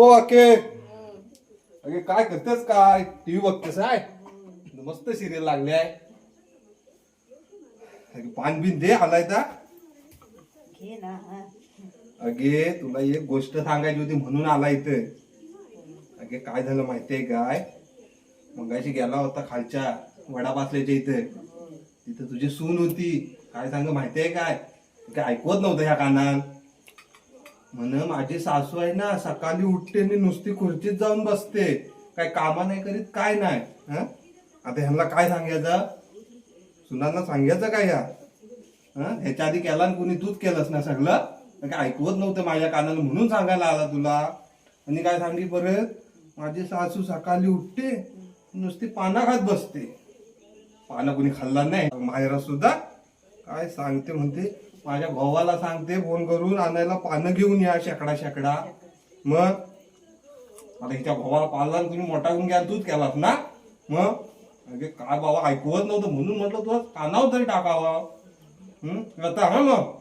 ओ अके अगे काय करतेस काय टीव्ही बघतेस आहे मस्त सिरियल लागले आहे पान बिन दे आलाय का घे ना. अगे तुला एक गोष्ट सांगायची होती म्हणून आला इथे. अगे काय झालं माहितीये काय मगाशी गेला होता खालच्या वडापासल्याच्या इथे तिथे तुझी सून होती काय सांग माहितीये काय काय ऐकवत नव्हतं ह्या कानात म्हण माझी सासू आहे ना सकाळी उठते आणि नुसती खुर्चीत जाऊन बसते काय कामा नाही करीत काय नाही. आता ह्यांना काय सांगायचं सुनांना सांगायचं काय ह्याच्या आधी केला ना कुणी तूच केलंस ना सगळं काय ऐकवत नव्हतं माझ्या कानाला म्हणून सांगायला आला तुला. आणि काय सांगी परत माझी सासू सकाळी उठते नुसती पाना खात बसते पाना कुणी खाल्ला नाही माहेरा सुद्धा काय सांगते म्हणते माझ्या भावाला सांगते फोन करून आणायला पानं घेऊन या शेकडा शेकडा. मग आता हिच्या भावाला पाळला तुम्ही मोठा होऊन घ्या तूच केलास ना. मग अगे काय बाबा ऐकवत नव्हतं म्हणून म्हटलं तुला कानावर तरी टाकावा. आता हा मग